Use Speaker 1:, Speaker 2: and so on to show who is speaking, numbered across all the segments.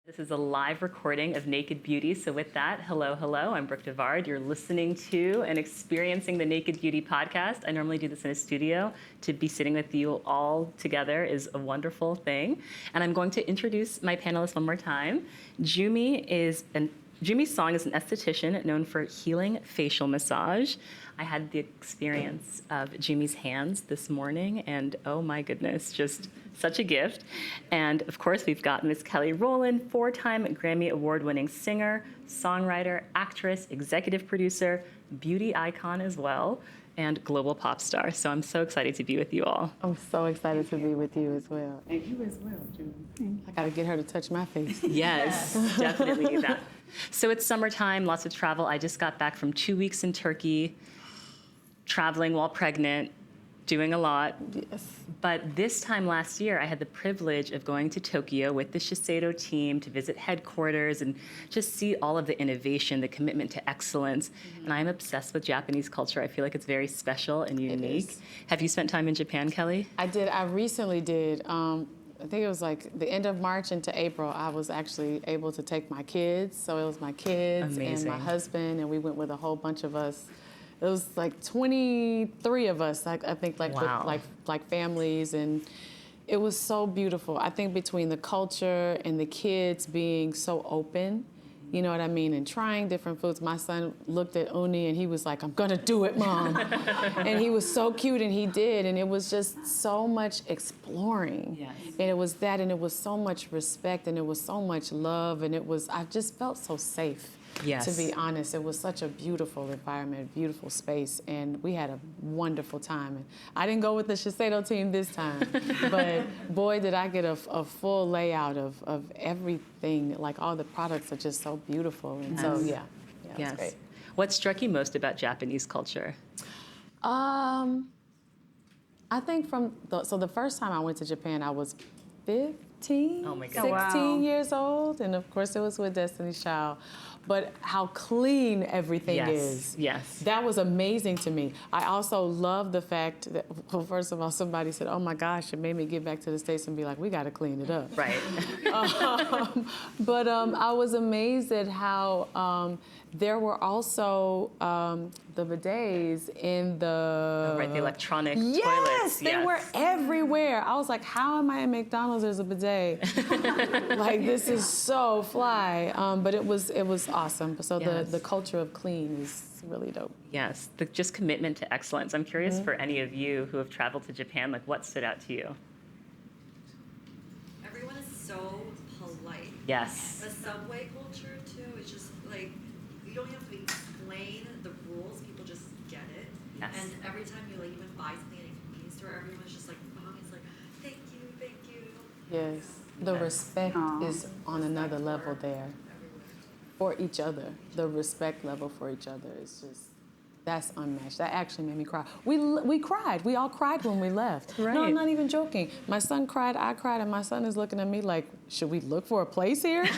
Speaker 1: This is a live recording of Naked Beauty. So with that, hello, hello. I'm Brooke Devard. You're listening to and experiencing the Naked Beauty podcast. I normally do this in a studio. To be sitting with you all together is a wonderful thing. And I'm going to introduce my panelists one more time. Joomee Song is an esthetician known for healing facial massage. I had the experience of Joomee's hands this morning, and oh my goodness, just such a gift. And of course, we've got Miss Kelly Rowland, 4-time Grammy Award-winning singer, songwriter, actress, executive producer, beauty icon as well, and global pop star. So I'm so excited to be with you all.
Speaker 2: I'm so excited to be with you as well. And you as well, Joomee. I gotta get her to touch my face.
Speaker 1: Yes, definitely need that. So it's summertime, lots of travel. I just got back from 2 weeks in Turkey, traveling while pregnant, doing a lot.
Speaker 2: Yes.
Speaker 1: But this time last year, I had the privilege of going to Tokyo with the Shiseido team to visit headquarters and just see all of the innovation, the commitment to excellence. And I'm obsessed with Japanese culture. I feel like it's very special and unique. Have you spent time in Japan, Kelly?
Speaker 2: I did. I recently did. I think it was like the end of March into April, I was actually able to take my kids. So it was my kids and my husband, and we went with a whole bunch of us. It was like 23 of us, I think, like
Speaker 1: wow.
Speaker 2: with like families, and it was so beautiful. I think between the culture and the kids being so open, you know what I mean, and trying different foods. My son looked at Uni and he was like, "I'm gonna do it, Mom." And he was so cute, and he did, and it was just so much exploring.
Speaker 1: Yes.
Speaker 2: And it was that, and it was so much respect, and it was so much love, and I just felt so safe.
Speaker 1: Yes.
Speaker 2: To be honest, it was such a beautiful environment, beautiful space, and we had a wonderful time. And I didn't go with the Shiseido team this time, but boy, did I get a full layout of everything. Like all the products are just so beautiful, and so yeah,
Speaker 1: Yes.
Speaker 2: It's great.
Speaker 1: What struck you most about Japanese culture?
Speaker 2: I think so the first time I went to Japan, I was 15,
Speaker 1: Oh my
Speaker 2: 16
Speaker 1: God.
Speaker 2: years old, and of course it was with Destiny's Child. But how clean everything is.
Speaker 1: Yes.
Speaker 2: That was amazing to me. I also love the fact that, well, first of all, somebody said, "Oh my gosh," it made me get back to the States and be like, "We got to clean it up."
Speaker 1: Right.
Speaker 2: But I was amazed at how there were also the bidets in the...
Speaker 1: Right, the electronic
Speaker 2: yes,
Speaker 1: toilets.
Speaker 2: They were everywhere. I was like, how am I at McDonald's? There's a bidet. Like, this is so fly. But it was awesome. So the culture of clean is really dope.
Speaker 1: Yes, just commitment to excellence. I'm curious for any of you who have traveled to Japan, like what stood out to you?
Speaker 3: Everyone is so polite.
Speaker 1: Yes.
Speaker 3: The subway culture too is just like, you don't have to explain the rules, people just get it.
Speaker 1: Yes.
Speaker 3: And every time you like even buy something at a convenience store, everyone's just like, it's like, thank you.
Speaker 2: Yes. The respect is on another level there. For each other. The respect level for each other is just, that's unmatched. That actually made me cry. We cried. We all cried when we left.
Speaker 1: Right.
Speaker 2: No, I'm not even joking. My son cried, I cried, and my son is looking at me like, should we look for a place here?
Speaker 4: You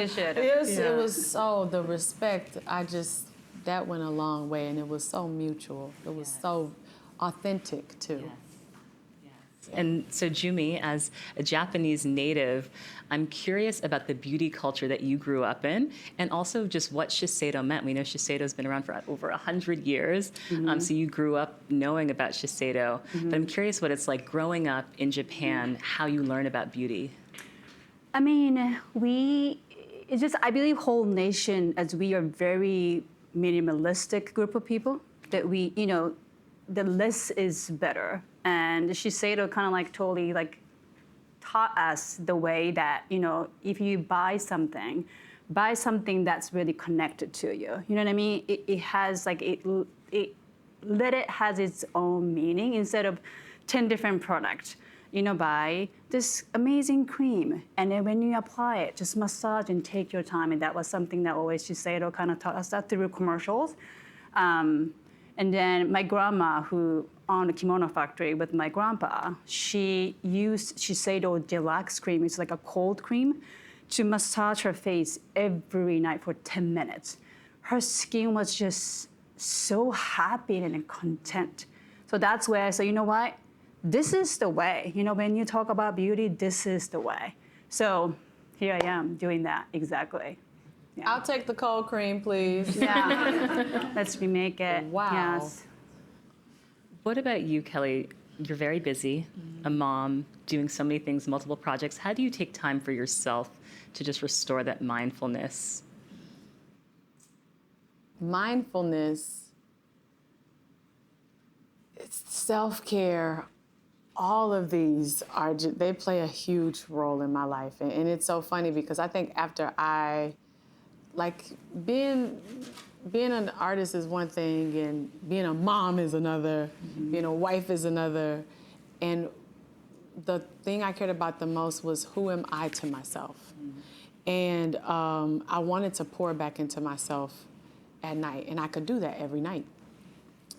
Speaker 4: should.
Speaker 2: It was so, the respect, that went a long way, and it was so mutual. It was so authentic, too.
Speaker 1: Yes. And so, Joomee, as a Japanese native, I'm curious about the beauty culture that you grew up in, and also just what Shiseido meant. We know Shiseido's been around for over 100 years, so you grew up knowing about Shiseido. But I'm curious what it's like growing up in Japan, how you learn about beauty.
Speaker 4: I mean, I believe whole nation, as we are very minimalistic group of people, that we, the less is better. And Shiseido kind of like totally like taught us the way that, if you buy something that's really connected to you. You know what I mean? It has like, let it has its own meaning instead of 10 different products. Buy this amazing cream, and then when you apply it, just massage and take your time. And that was something that always Shiseido kind of taught us that through commercials. And then my grandma, who owned a kimono factory with my grandpa, she used Shiseido Deluxe cream. It's like a cold cream to massage her face every night for 10 minutes. Her skin was just so happy and content. So that's where I said, you know what? This is the way. When you talk about beauty, this is the way. So here I am doing that exactly. Yeah.
Speaker 2: I'll take the cold cream, please.
Speaker 4: Yeah. Let's remake it.
Speaker 2: Wow.
Speaker 4: Yes.
Speaker 1: What about you, Kelly? You're very busy, a mom, doing so many things, multiple projects. How do you take time for yourself to just restore that mindfulness?
Speaker 2: Mindfulness, it's self-care. All of these are, they play a huge role in my life. And it's so funny because I think after being an artist is one thing and being a mom is another, being a wife is another. And the thing I cared about the most was who am I to myself? And I wanted to pour back into myself at night, and I could do that every night.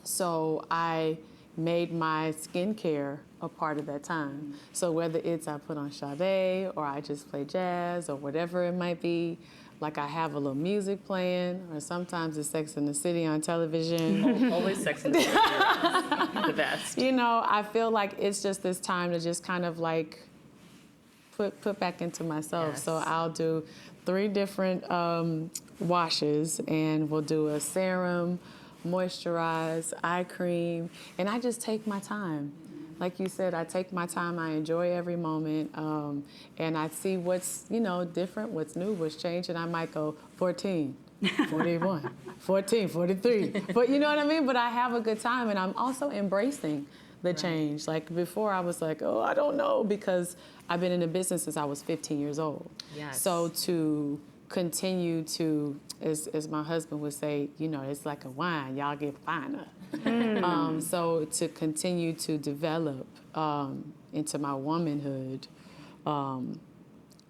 Speaker 2: So I made my skincare a part of that time. So whether it's I put on Sade or I just play jazz or whatever it might be, like I have a little music playing, or sometimes it's Sex and the City on television.
Speaker 1: Always Sex and the City. The best.
Speaker 2: You know, I feel like it's just this time to just kind of like put back into myself.
Speaker 1: Yes.
Speaker 2: So I'll do 3 different washes, and we'll do a serum, moisturize, eye cream, and I just take my time. Like you said, I take my time, I enjoy every moment, and I see what's, different, what's new, what's changed, and I might go 14, 41, 14, 43, but you know what I mean? But I have a good time, and I'm also embracing the change. Like before I was like, oh, I don't know, because I've been in the business since I was 15 years old.
Speaker 1: Yes.
Speaker 2: So to continue to, as my husband would say, it's like a wine, y'all get finer. So to continue to develop into my womanhood, I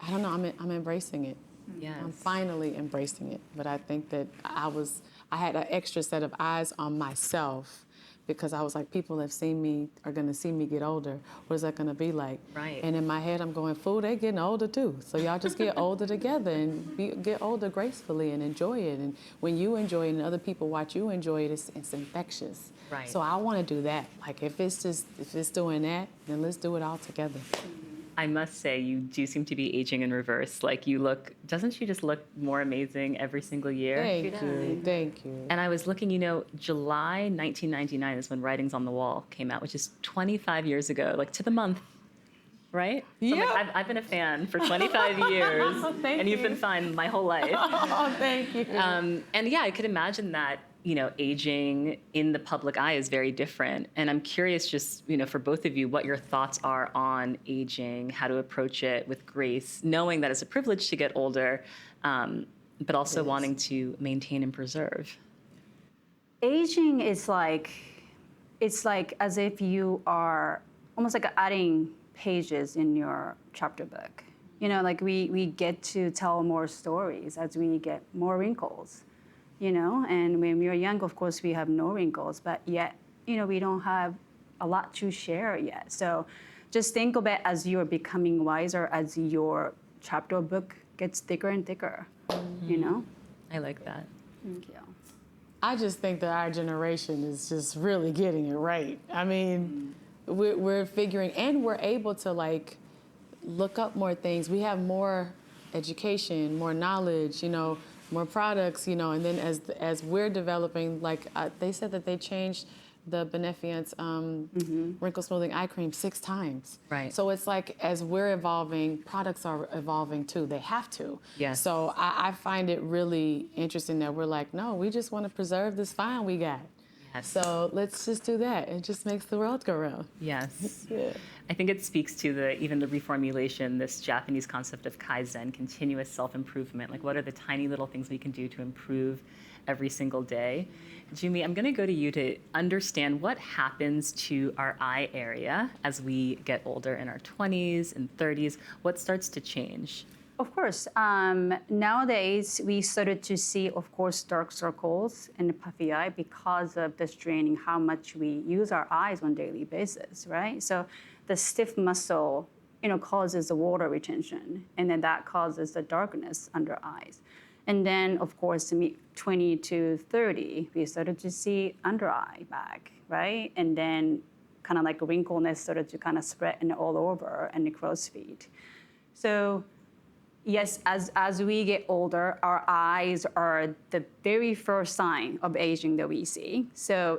Speaker 2: don't know, I'm embracing it.
Speaker 1: Yes.
Speaker 2: I'm finally embracing it. But I think that I had an extra set of eyes on myself, because I was like, people have seen me, are gonna see me get older. What is that gonna be like?
Speaker 1: Right.
Speaker 2: And in my head, I'm going, fool, they getting older too. So y'all just get older together and get older gracefully and enjoy it. And when you enjoy it and other people watch you enjoy it, it's infectious.
Speaker 1: Right.
Speaker 2: So I wanna do that. Like if it's doing that, then let's do it all together.
Speaker 1: I must say, you do seem to be aging in reverse. Like doesn't she just look more amazing every single year?
Speaker 2: Thank you.
Speaker 1: And I was looking, July 1999 is when Writings on the Wall came out, which is 25 years ago, like to the month, right? So I'm like,
Speaker 2: Yeah.
Speaker 1: I've been a fan for 25 years,
Speaker 2: Thank
Speaker 1: and you've
Speaker 2: you.
Speaker 1: been fine my whole life.
Speaker 2: Oh, thank you.
Speaker 1: And yeah, I could imagine that, aging in the public eye is very different. And I'm curious just, for both of you, what your thoughts are on aging, how to approach it with grace, knowing that it's a privilege to get older, but also wanting to maintain and preserve.
Speaker 4: Aging is it's like as if you are almost like adding pages in your chapter book. Like we get to tell more stories as we get more wrinkles, and when we are young, of course, we have no wrinkles, but yet, we don't have a lot to share yet. So just think of it as you're becoming wiser as your chapter book gets thicker and thicker,
Speaker 1: I like that.
Speaker 4: Thank you.
Speaker 2: I just think that our generation is just really getting it right. I mean, we're figuring, and we're able to look up more things. We have more education, more knowledge, more products, and then as we're developing, they said that they changed the Benefiance wrinkle smoothing eye cream 6 times.
Speaker 1: Right.
Speaker 2: So it's like as we're evolving, products are evolving too. They have to.
Speaker 1: Yes.
Speaker 2: So I find it really interesting that we're like, no, we just want to preserve this fine we got.
Speaker 1: Yes.
Speaker 2: So let's just do that. It just makes the world go round.
Speaker 1: Yes.
Speaker 2: Yeah.
Speaker 1: I think it speaks to even the reformulation, this Japanese concept of kaizen, continuous self-improvement. Like, what are the tiny little things we can do to improve every single day? Joomee, I'm going to go to you to understand what happens to our eye area as we get older in our 20s and 30s. What starts to change?
Speaker 4: Of course. Nowadays, we started to see, of course, dark circles in the puffy eye because of the straining, how much we use our eyes on a daily basis, right? So the stiff muscle, causes the water retention, and then that causes the darkness under eyes. And then, of course, 20 to 30, we started to see under eye bag, right? And then kind of like wrinkleness started to kind of spread and all over and the crow's feet. So yes, as we get older, our eyes are the very first sign of aging that we see. So,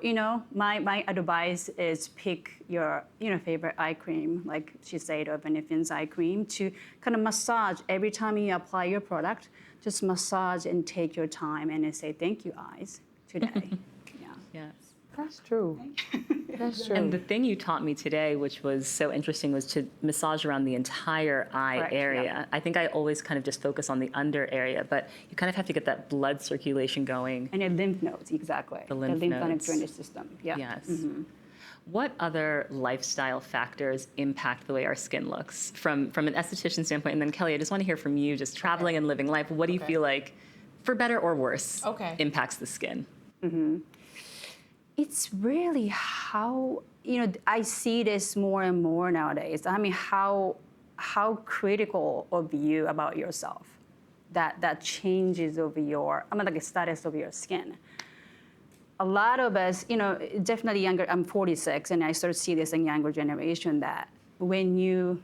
Speaker 4: my advice is pick your, favorite eye cream, like Shiseido, Benefiance eye cream, to kind of massage every time you apply your product. Just massage and take your time and then say, thank you, eyes, today. Yeah.
Speaker 1: Yes.
Speaker 2: That's true. That's true.
Speaker 1: And the thing you taught me today, which was so interesting, was to massage around the entire eye
Speaker 4: Correct,
Speaker 1: area.
Speaker 4: yeah.
Speaker 1: I think I always kind of just focus on the under area, but you kind of have to get that blood circulation going.
Speaker 4: And your lymph nodes, exactly.
Speaker 1: The lymph
Speaker 4: lymphatic
Speaker 1: nodes.
Speaker 4: drainage system. Yeah.
Speaker 1: Yes. What other lifestyle factors impact the way our skin looks from an esthetician standpoint? And then Kelly, I just want to hear from you, just traveling and living life. What do you feel like, for better or worse, impacts the skin?
Speaker 4: It's really how, I see this more and more nowadays. I mean, how critical of you about yourself that changes over like the status of your skin. A lot of us, definitely younger, I'm 46, and I sort of see this in younger generation that when you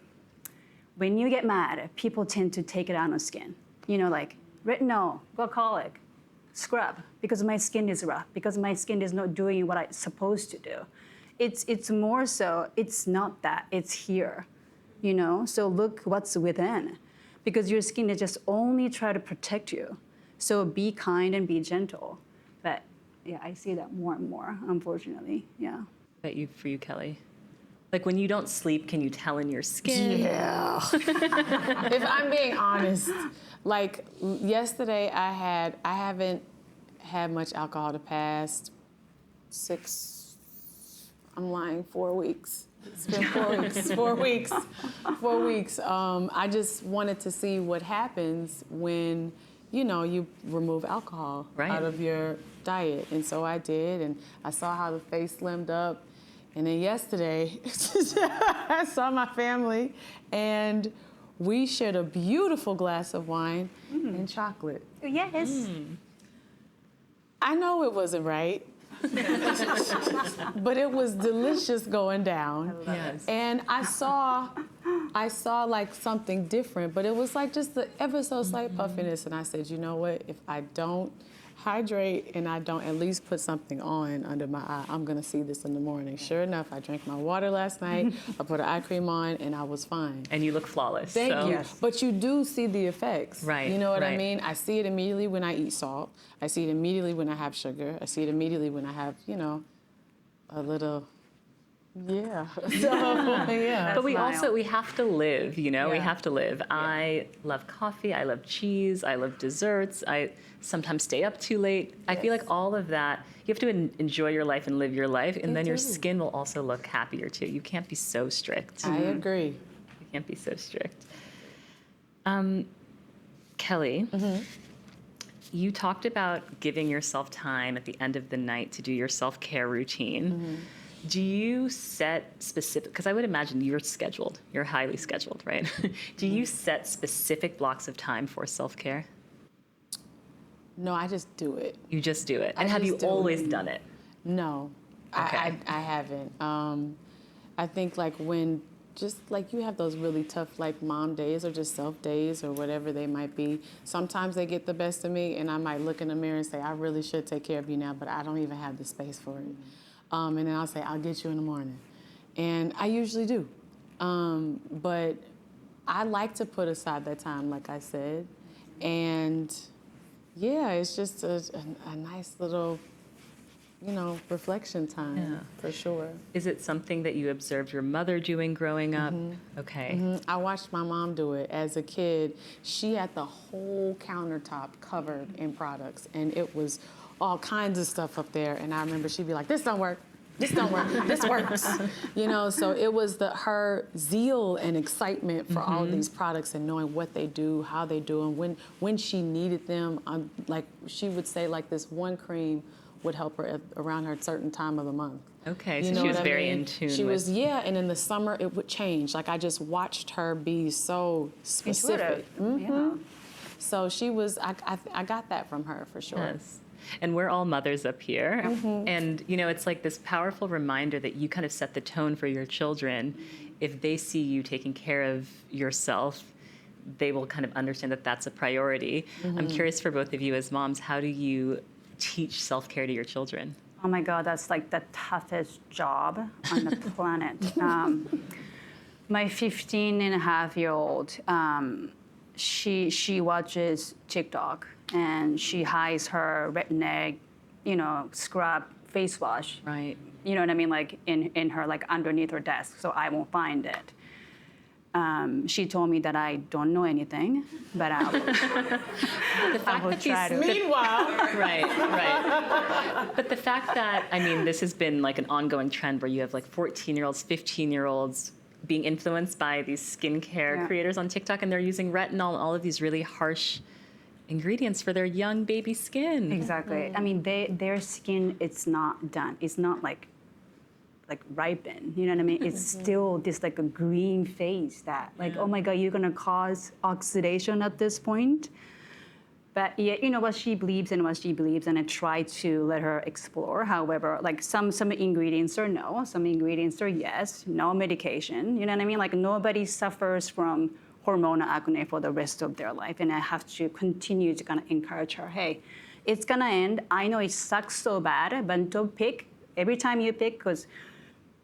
Speaker 4: get mad, people tend to take it out on skin. Like retinol, glycolic, scrub, because my skin is rough, because my skin is not doing what it's supposed to do. It's more so, it's not that, it's here, So look what's within, because your skin is just only try to protect you. So be kind and be gentle. But yeah, I see that more and more, unfortunately, yeah.
Speaker 1: For you, Kelly? Like when you don't sleep, can you tell in your skin?
Speaker 2: Yeah. If I'm being honest, like yesterday I haven't had much alcohol the past 4 weeks. It's been 4 weeks, 4 weeks, 4 weeks. I just wanted to see what happens when, you remove alcohol out of your diet. And so I did, and I saw how the face slimmed up. And then yesterday, I saw my family, and we shared a beautiful glass of wine and chocolate.
Speaker 4: Yes.
Speaker 2: I know it wasn't right, but it was delicious going down.
Speaker 1: Yes.
Speaker 2: And I saw like something different, but it was like just the ever so slight puffiness. And I said, you know what? If I don't hydrate and I don't at least put something on under my eye, I'm gonna see this in the morning. Sure enough, I drank my water last night, I put an eye cream on, and I was fine.
Speaker 1: And you look flawless.
Speaker 2: Thank you.
Speaker 4: Yes.
Speaker 2: But you do see the effects.
Speaker 1: Right,
Speaker 2: You know what I
Speaker 1: right.
Speaker 2: mean? I see it immediately when I eat salt. I see it immediately when I have sugar. I see it immediately when I have, a little, yeah. So, yeah.
Speaker 1: But we
Speaker 4: Smile.
Speaker 1: we have to live, we
Speaker 2: Yeah.
Speaker 1: have to live. I love coffee, I love cheese, I love desserts, I sometimes stay up too late. I feel like all of that, you have to enjoy your life and live your life, and then your
Speaker 2: do.
Speaker 1: skin will also look happier too. You can't be so strict.
Speaker 2: I agree.
Speaker 1: You can't be so strict. Kelly, you talked about giving yourself time at the end of the night to do your self-care routine. Do you set specific, because I would imagine you're scheduled, you're highly scheduled, right? Do you set specific blocks of time for self-care?
Speaker 2: No, I just do it.
Speaker 1: You just do it. And
Speaker 2: I
Speaker 1: have you
Speaker 2: just do it.
Speaker 1: always done it?
Speaker 2: No,
Speaker 1: Okay.
Speaker 2: I haven't. I think like when just like you have those really tough like mom days or just self days or whatever they might be, sometimes they get the best of me and I might look in the mirror and say, I really should take care of you now, but I don't even have the space for it. And then I'll say, I'll get you in the morning. And I usually do. But I like to put aside that time, like I said. And yeah, it's just a nice little, reflection time for sure.
Speaker 1: Is it something that you observed your mother doing growing up? Okay.
Speaker 2: I watched my mom do it as a kid. She had the whole countertop covered in products, and it was all kinds of stuff up there. And I remember she'd be like, this don't work. This don't work. This works. So it was her zeal and excitement for all of these products and knowing what they do, how they do them, when she needed them. Like she would say, like this one cream would help her around her certain time of the month.
Speaker 1: Okay,
Speaker 2: You
Speaker 1: so
Speaker 2: know
Speaker 1: she was
Speaker 2: what I
Speaker 1: very
Speaker 2: mean?
Speaker 1: in tune
Speaker 2: She
Speaker 1: with...
Speaker 2: was, and in the summer it would change. Like I just watched her be so specific.
Speaker 4: Yeah.
Speaker 2: So she was, I got that from her for sure.
Speaker 1: Yes. And we're all mothers up here. And, it's like this powerful reminder that you kind of set the tone for your children. If they see you taking care of yourself, they will kind of understand that that's a priority. I'm curious for both of you as moms, how do you teach self-care to your children?
Speaker 4: Oh my God, that's like the toughest job on the planet. My 15 and a half year old, she watches TikTok and she hides her redneck, scrub face wash.
Speaker 1: Right.
Speaker 4: You know what I mean? Like in her, like underneath her desk, so I won't find it. She told me that I don't know anything, but I will try to.
Speaker 2: Meanwhile,
Speaker 1: Right. But the fact that, I mean, this has been like an ongoing trend where you have like 14-year-olds, 15-year-olds being influenced by these skincare creators on TikTok, and they're using retinol and all of these really harsh ingredients for their young baby skin.
Speaker 4: Exactly. I mean, their skin, it's not done. It's not like ripen. You know what I mean? It's still this like a green phase that like, oh my God, you're gonna cause oxidation at this point. But yeah, what she believes and I try to let her explore. However, like some ingredients are no, some ingredients are yes, no medication. You know what I mean? Like nobody suffers from hormonal acne for the rest of their life. And I have to continue to kind of encourage her, hey, it's gonna end. I know it sucks so bad, but don't pick. Every time you pick, because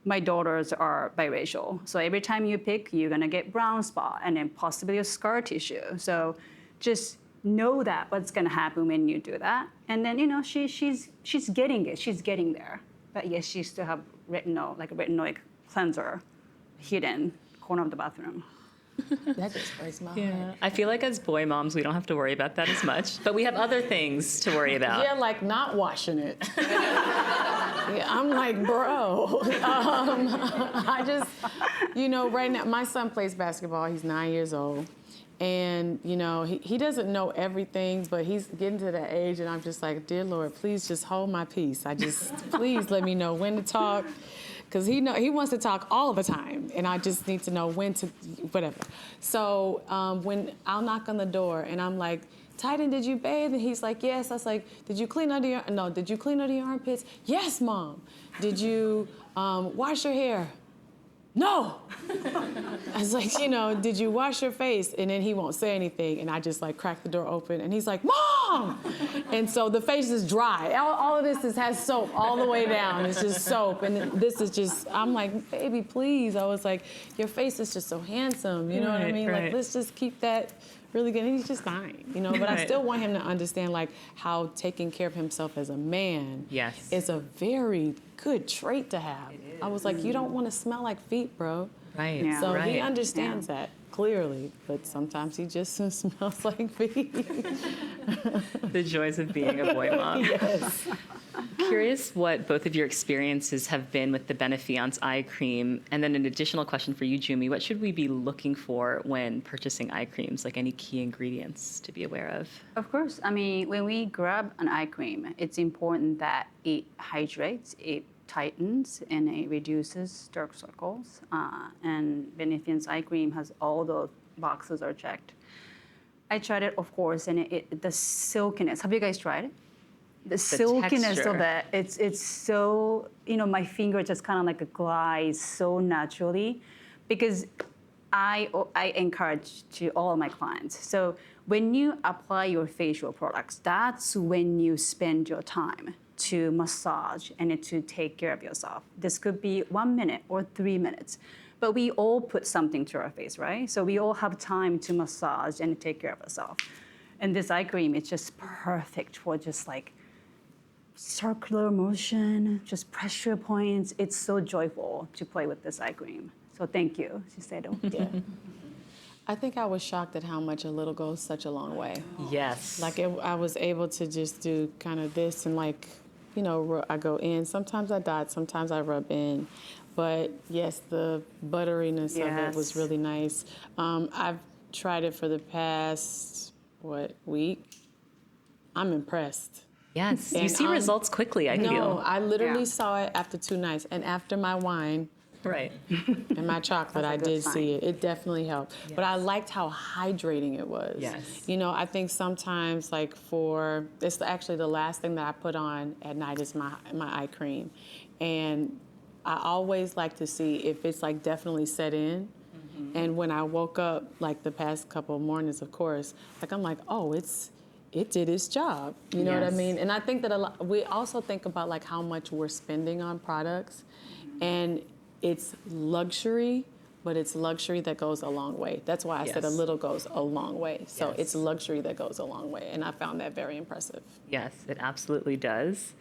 Speaker 4: my daughters are biracial. So every time you pick, you're gonna get brown spot and then possibly a scar tissue. So just know that what's gonna happen when you do that. And then, she's getting it, she's getting there. But yes, she still have retinol, like a retinoic cleanser hidden corner of the bathroom.
Speaker 2: that just breaks my heart.
Speaker 1: I feel like as boy moms, we don't have to worry about that as much, but we have other things to worry about.
Speaker 2: Yeah, like not washing it. Yeah, I'm like, bro. I just, right now, my son plays basketball. He's 9 years old. And, he doesn't know everything, but he's getting to that age, and I'm just like, dear Lord, please just hold my peace. Please let me know when to talk. Because he wants to talk all the time, and I just need to know when to, whatever. So when I'll knock on the door, and I'm like, Titan, did you bathe? And he's like, yes. I was like, did you clean under your armpits? Yes, Mom. Did you wash your hair? No. I was like, did you wash your face? And then he won't say anything, and I just like crack the door open, and he's like, Mom! And so the face is dry. All of this has soap all the way down. It's just soap, and this is just, I'm like, baby, please. I was like, your face is just so handsome, you know what I mean?
Speaker 1: Right.
Speaker 2: Like, let's just keep that really good. And he's just 9, but I still want him to understand like how taking care of himself as a man is a very good trait to have. I was like, you don't want to smell like feet, bro.
Speaker 1: Right.
Speaker 4: Yeah.
Speaker 2: So he understands that clearly, but sometimes he just smells like feet.
Speaker 1: The joys of being a boy mom.
Speaker 2: Yes.
Speaker 1: Curious what both of your experiences have been with the Benefiance eye cream. And then an additional question for you, Joomee. What should we be looking for when purchasing eye creams? Like any key ingredients to be aware of?
Speaker 4: Of course. I mean, when we grab an eye cream, it's important that it hydrates, it tightens, and it reduces dark circles. And Benefiance eye cream has all those boxes are checked. I tried it, of course, and the silkiness. Have you guys tried it? The silkiness
Speaker 1: texture.
Speaker 4: of it, it's so, my finger just kind of like glides so naturally, because I encourage to all my clients. So when you apply your facial products, that's when you spend your time to massage and to take care of yourself. This could be 1 minute or 3 minutes, but we all put something to our face, right? So we all have time to massage and take care of ourselves. And this eye cream is just perfect for just like circular motion, just pressure points. It's so joyful to play with this eye cream. So thank you, Shiseido.
Speaker 2: Yeah. I think I was shocked at how much a little goes such a long way.
Speaker 1: Yes.
Speaker 2: Like I was able to just do kind of this and like, I go in. Sometimes I dot, sometimes I rub in. But yes, the butteriness of it was really nice. I've tried it for the past, week? I'm impressed.
Speaker 1: Yes. You
Speaker 2: And,
Speaker 1: see results quickly, I
Speaker 2: No,
Speaker 1: feel.
Speaker 2: I literally saw it after 2 nights. And after my wine
Speaker 1: Right.
Speaker 2: and my chocolate, I
Speaker 4: good
Speaker 2: did
Speaker 4: sign.
Speaker 2: see it. It definitely helped. But I liked how hydrating it was.
Speaker 1: Yes.
Speaker 2: I think sometimes it's actually the last thing that I put on at night is my eye cream. And I always like to see if it's like definitely set in. And when I woke up, like the past couple of mornings, of course, like I'm like, oh, it did its job. You know what I
Speaker 1: Yes.
Speaker 2: mean? And I think that we also think about like how much we're spending on products, and it's luxury, but it's luxury that goes a long way. That's why I said a
Speaker 1: Yes.
Speaker 2: little goes a long way. So
Speaker 1: Yes.
Speaker 2: it's luxury that goes a long way, and I found that very impressive.
Speaker 1: Yes, it absolutely does.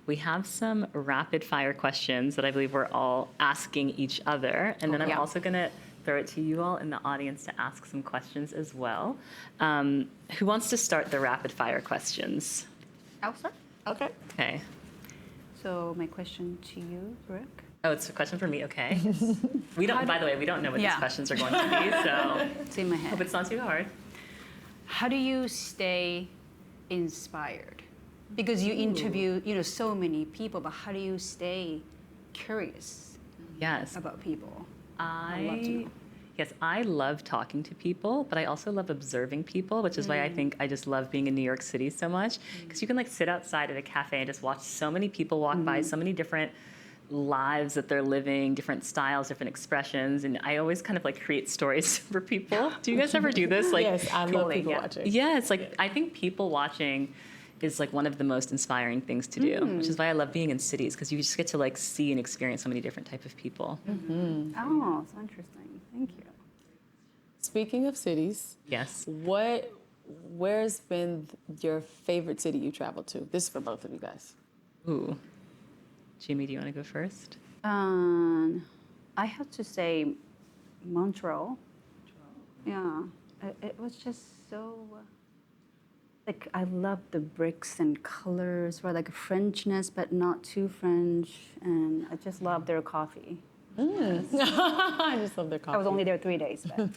Speaker 1: We have some rapid fire questions that I believe we're all asking each other. And then I'm
Speaker 4: Yeah.
Speaker 1: also going to throw it to you all in the audience to ask some questions as well. Who wants to start the rapid fire questions?
Speaker 4: I'll start.
Speaker 2: Okay.
Speaker 1: Okay.
Speaker 4: So my question to you, Brooke.
Speaker 1: Oh, it's a question for me. Okay. We don't. By the way, we don't know what these
Speaker 4: Yeah.
Speaker 1: questions are going to be, so
Speaker 4: It's in my
Speaker 1: hope
Speaker 4: head.
Speaker 1: it's not too hard.
Speaker 4: How do you stay inspired? Because you interview, so many people, but how do you stay curious
Speaker 1: Yes.
Speaker 4: about people? I'd love to know.
Speaker 1: Yes, I love talking to people, but I also love observing people, which is why I think I just love being in New York City so much. Because you can like sit outside at a cafe and just watch so many people walk by, so many different lives that they're living, different styles, different expressions, and I always kind of like create stories for people. Do you guys ever do this? Like,
Speaker 2: Yes, I love people
Speaker 1: yeah.
Speaker 2: watching.
Speaker 1: Yeah, it's like I think people watching is like one of the most inspiring things to do, which is why I love being in cities because you just get to like see and experience so many different type of people.
Speaker 4: Oh, so interesting. Thank you.
Speaker 2: Speaking of cities,
Speaker 1: Yes.
Speaker 2: where's been your favorite city you traveled to? This is for both of you guys.
Speaker 1: Ooh. Joomee, do you want to go first?
Speaker 4: I have to say Montreal. Yeah, it was just so, like, I love the bricks and colors, were like Frenchness, but not too French. And I just love their coffee.
Speaker 2: I just love their coffee.
Speaker 4: I was only there 3 days, but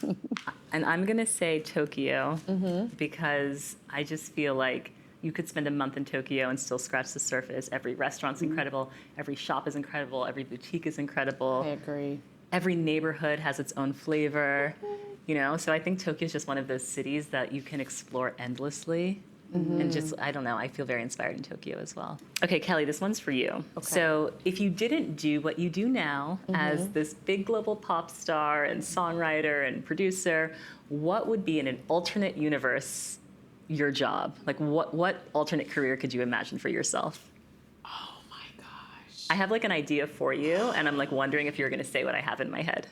Speaker 1: And I'm going to say Tokyo because I just feel like you could spend a month in Tokyo and still scratch the surface. Every restaurant's incredible. Every shop is incredible. Every boutique is incredible.
Speaker 2: I agree.
Speaker 1: Every neighborhood has its own flavor, So I think Tokyo is just one of those cities that you can explore endlessly. And just, I don't know, I feel very inspired in Tokyo as well. Okay, Kelly, this one's for you.
Speaker 2: Okay.
Speaker 1: So if you didn't do what you do now as this big global pop star and songwriter and producer, what would be in an alternate universe your job? Like what alternate career could you imagine for yourself?
Speaker 2: Oh my gosh.
Speaker 1: I have like an idea for you, and I'm like wondering if you're going to say what I have in my head.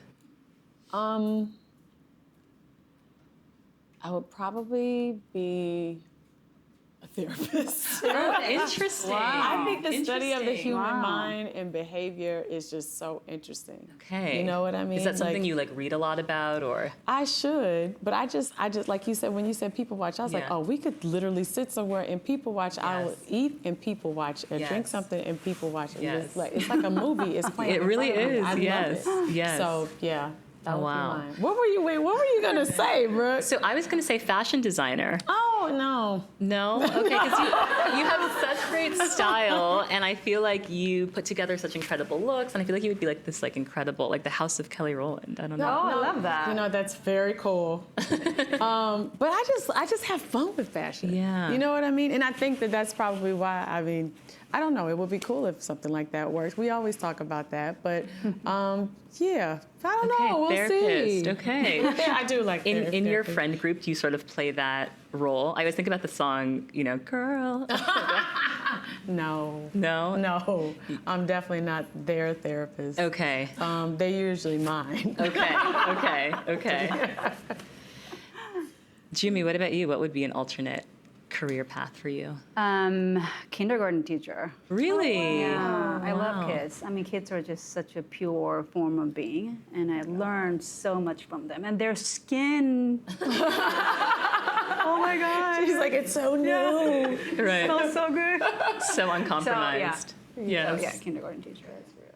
Speaker 2: I would probably be a therapist.
Speaker 1: Oh, interesting.
Speaker 2: I think the study of the
Speaker 1: Interesting.
Speaker 2: human
Speaker 4: Wow.
Speaker 2: mind and behavior is just so interesting.
Speaker 1: Okay.
Speaker 2: You know what I mean?
Speaker 1: Is that something
Speaker 2: Like,
Speaker 1: you like read a lot about, or?
Speaker 2: I should, but I just like you said, when you said people watch, I was like,
Speaker 1: Yeah.
Speaker 2: oh, we could literally sit somewhere and people watch. I would
Speaker 1: Yes.
Speaker 2: eat and people watch, and drink
Speaker 1: Yes.
Speaker 2: something and people watch. And
Speaker 1: Yes.
Speaker 2: it's like a movie. It's playing.
Speaker 1: It
Speaker 2: in
Speaker 1: really
Speaker 2: front of me.
Speaker 1: is,
Speaker 2: I
Speaker 1: yes,
Speaker 2: love it.
Speaker 1: yes.
Speaker 2: So yeah. That
Speaker 1: Oh,
Speaker 2: would
Speaker 1: wow.
Speaker 2: be mine. What were you gonna say, Brooke?
Speaker 1: So I was going to say fashion designer.
Speaker 2: Oh no.
Speaker 1: No? Okay, because you have such great style, and I feel like you put together such incredible looks, and I feel like you would be like this like incredible, like the House of Kelly Rowland. I don't know.
Speaker 4: I love that.
Speaker 2: You know, that's very cool. But I just have fun with fashion.
Speaker 1: Yeah.
Speaker 2: You know what I mean? And I think that that's probably why, I don't know, it would be cool if something like that works. We always talk about that, but yeah, I don't know, we'll
Speaker 1: therapist.
Speaker 2: see.
Speaker 1: Okay.
Speaker 2: I do like
Speaker 1: In your
Speaker 2: therapy.
Speaker 1: friend group, do you sort of play that role? I always think about the song, girl.
Speaker 2: No.
Speaker 1: No?
Speaker 2: No, I'm definitely not their therapist.
Speaker 1: Okay.
Speaker 2: They're usually mine.
Speaker 1: Okay. Joomee, what about you? What would be an alternate career path for you?
Speaker 4: Kindergarten teacher.
Speaker 1: Really?
Speaker 4: Yeah, I love
Speaker 1: Wow.
Speaker 4: kids. I mean, kids are just such a pure form of being, and I learned so much from them. And their skin. Oh my gosh.
Speaker 2: She's like, it's so new.
Speaker 1: Right.
Speaker 4: smells so good.
Speaker 1: So uncompromised. Yes.
Speaker 4: So, yeah, kindergarten teacher. That's real.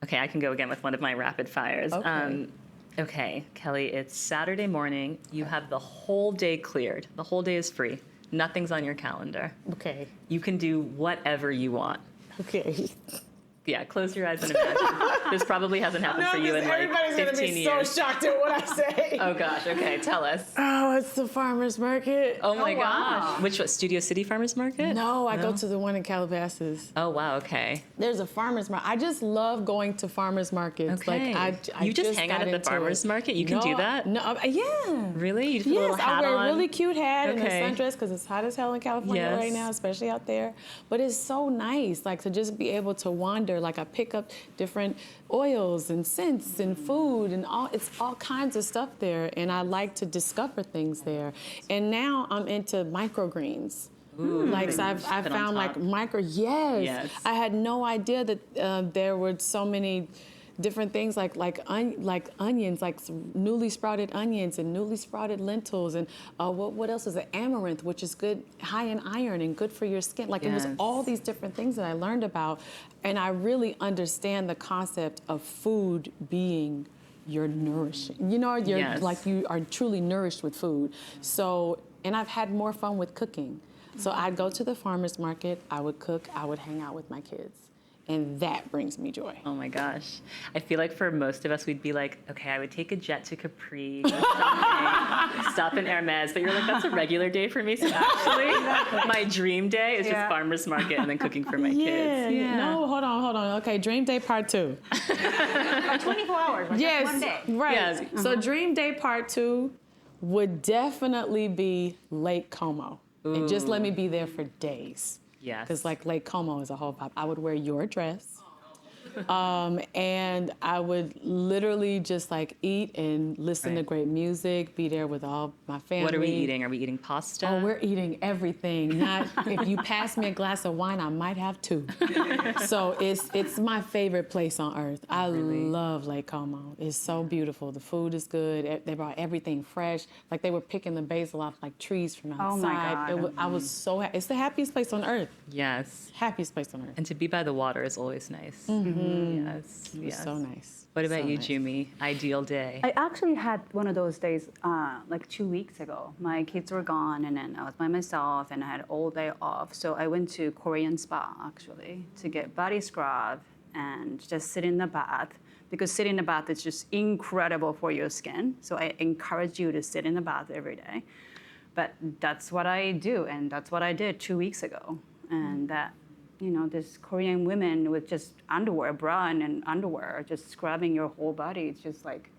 Speaker 1: Okay, I can go again with one of my rapid fires.
Speaker 2: Okay.
Speaker 1: Okay, Kelly, it's Saturday morning. You have the whole day cleared. The whole day is free. Nothing's on your calendar.
Speaker 2: Okay.
Speaker 1: You can do whatever you want.
Speaker 2: Okay.
Speaker 1: Yeah, close your eyes and imagine. This probably hasn't happened for you in like
Speaker 2: everybody's
Speaker 1: 15
Speaker 2: gonna be
Speaker 1: years.
Speaker 2: so shocked at what I say.
Speaker 1: Oh gosh, okay, tell us.
Speaker 2: Oh, it's the farmer's market.
Speaker 1: Oh my
Speaker 4: wow.
Speaker 1: gosh. Which one? Studio City Farmers Market?
Speaker 2: No, I go to the one in Calabasas.
Speaker 1: Oh wow, okay.
Speaker 2: There's a farmer's market. I just love going to farmers markets.
Speaker 1: Okay.
Speaker 2: Like I
Speaker 1: You just hang out
Speaker 2: got
Speaker 1: at the
Speaker 2: into
Speaker 1: farmer's
Speaker 2: it.
Speaker 1: market? You can do that?
Speaker 2: No, yeah.
Speaker 1: Really? You just put a
Speaker 2: Yes,
Speaker 1: little hat
Speaker 2: I wear
Speaker 1: on?
Speaker 2: a really cute hat and a
Speaker 1: Okay.
Speaker 2: sundress because it's hot as hell in California
Speaker 1: Yes.
Speaker 2: right now, especially out there. But it's so nice, like to just be able to wander. Like I pick up different oils and scents and food and it's all kinds of stuff there. And I like to discover things there. And now I'm into microgreens. Like so I've
Speaker 1: Put on
Speaker 2: found like
Speaker 1: top.
Speaker 2: yes. I had no idea that there were so many different things like onions, like newly sprouted onions and newly sprouted lentils, and what else is it? Amaranth, which is good, high in iron and good for your skin. Like it was
Speaker 1: Yes.
Speaker 2: all these different things that I learned about, and I really understand the concept of food being your nourishing. You know, you're
Speaker 1: Yes.
Speaker 2: like you are truly nourished with food. So, and I've had more fun with cooking. So I'd go to the farmer's market, I would cook, I would hang out with my kids. And that brings me joy.
Speaker 1: Oh my gosh. I feel like for most of us, we'd be like, okay, I would take a jet to Capri, stop in Hermes, but you're like, that's a regular day for me. So actually, my dream day is just
Speaker 4: Yeah.
Speaker 1: farmer's market and then cooking for my
Speaker 2: Yeah.
Speaker 1: kids.
Speaker 2: No, hold on. Okay, dream day part 2.
Speaker 4: 24 hours, like
Speaker 2: Yes,
Speaker 4: one day.
Speaker 2: right.
Speaker 1: Yes.
Speaker 2: So dream day part 2 would definitely be Lake Como. And just let me be there for days.
Speaker 1: Yes.
Speaker 2: Because like Lake Como is a whole vibe. I would wear your dress. And I would literally just like eat and listen to
Speaker 1: Right.
Speaker 2: great music, be there with all my family.
Speaker 1: What are we eating? Are we eating pasta?
Speaker 2: Oh, we're eating everything. Not if you pass me a glass of wine, I might have 2. So it's my favorite place on earth. I love Lake Como. It's so beautiful. The food is good. They brought everything fresh. Like they were picking the basil off like trees from outside.
Speaker 4: Oh my God.
Speaker 2: I was so it's the happiest place on earth.
Speaker 1: Yes.
Speaker 2: Happiest place on earth.
Speaker 1: And to be by the water is always nice. Yes.
Speaker 2: It was
Speaker 1: Yes.
Speaker 2: so nice.
Speaker 1: What about
Speaker 2: So
Speaker 1: you,
Speaker 2: nice.
Speaker 1: Joomee? Ideal day.
Speaker 4: I actually had one of those days like 2 weeks ago. My kids were gone, and then I was by myself, and I had all day off. So I went to Korean spa actually to get body scrub and just sit in the bath, because sitting in the bath is just incredible for your skin. So I encourage you to sit in the bath every day. But that's what I do, and that's what I did 2 weeks ago. And that, you know, this Korean women with just underwear, bra and underwear, just scrubbing your whole body. It's just like,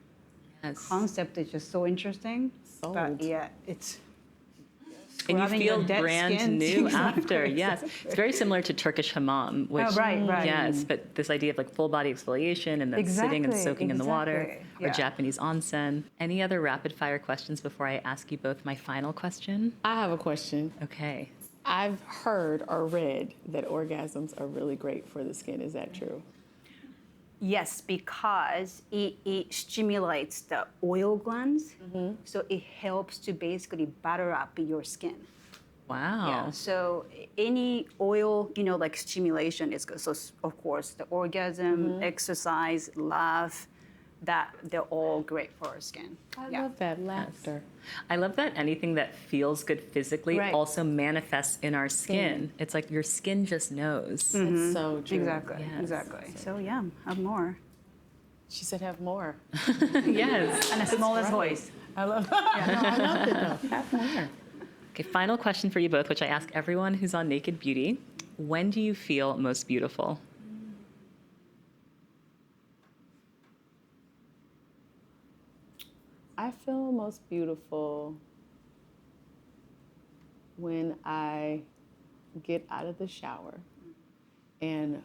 Speaker 1: Yes.
Speaker 4: concept is just so interesting.
Speaker 2: Sold.
Speaker 4: But yeah, it's
Speaker 1: And you
Speaker 4: scrubbing your
Speaker 1: feel
Speaker 4: dead
Speaker 1: brand
Speaker 4: skin.
Speaker 1: new
Speaker 4: Exactly.
Speaker 1: after. Yes. It's very similar to Turkish hammam, which
Speaker 4: Oh, right.
Speaker 1: yes, but this idea of like full body exfoliation and then sitting and
Speaker 4: Exactly,
Speaker 1: soaking in the water,
Speaker 4: exactly.
Speaker 1: or
Speaker 4: Yeah.
Speaker 1: Japanese onsen. Any other rapid fire questions before I ask you both my final question?
Speaker 2: I have a question.
Speaker 1: Okay.
Speaker 2: I've heard or read that orgasms are really great for the skin. Is that true?
Speaker 4: Yes, because it stimulates the oil glands, so it helps to basically butter up your skin.
Speaker 1: Wow.
Speaker 4: Yeah. So any oil, you know, like stimulation is good. So of course, the orgasm, exercise, laugh, that they're all great for our skin.
Speaker 2: I love that laughter.
Speaker 1: I love that anything that feels good physically
Speaker 4: Right.
Speaker 1: also manifests in our skin. It's like your skin just knows.
Speaker 2: It's so true.
Speaker 4: Exactly.
Speaker 1: Yes.
Speaker 4: Exactly. So yeah, have more.
Speaker 2: She said have more.
Speaker 1: Yes.
Speaker 4: And the smallest voice.
Speaker 2: I love I love it though. Have more.
Speaker 1: Okay, final question for you both, which I ask everyone who's on Naked Beauty. When do you feel most beautiful?
Speaker 2: I feel most beautiful when I get out of the shower and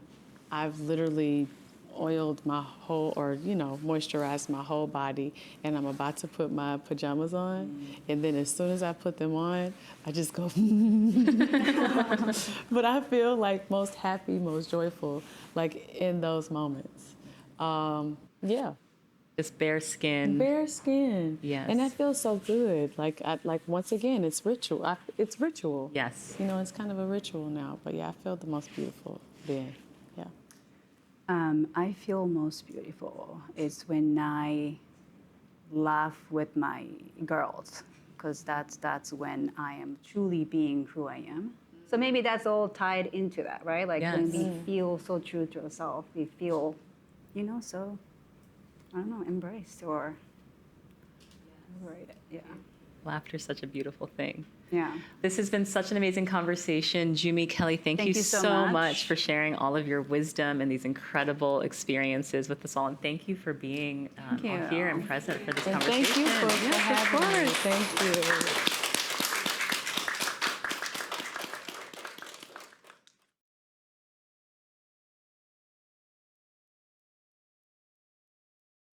Speaker 2: I've literally oiled my whole, or moisturized my whole body, and I'm about to put my pajamas on, and then as soon as I put them on, I just go but I feel like most happy, most joyful, like in those moments. Yeah.
Speaker 1: Just bare skin.
Speaker 2: Bare skin.
Speaker 1: Yes.
Speaker 2: And that feels so good. Like once again, it's ritual. It's ritual.
Speaker 1: Yes.
Speaker 2: It's kind of a ritual now. But yeah, I feel the most beautiful then. Yeah.
Speaker 4: I feel most beautiful is when I laugh with my girls, because that's when I am truly being who I am. So maybe that's all tied into that, right? Like when
Speaker 1: Yes.
Speaker 4: we feel so true to ourselves, we feel, so, I don't know, embraced or, right, yeah.
Speaker 1: Laughter is such a beautiful thing.
Speaker 4: Yeah.
Speaker 1: This has been such an amazing conversation. Joomee, Kelly, thank you so much for sharing all of your wisdom and these incredible experiences with us all. And thank you for being
Speaker 4: Thank
Speaker 1: all
Speaker 4: you.
Speaker 1: here and present for this
Speaker 2: And
Speaker 1: conversation.
Speaker 2: thank you for
Speaker 1: Yes, of
Speaker 2: having me.
Speaker 1: course.
Speaker 2: Thank you.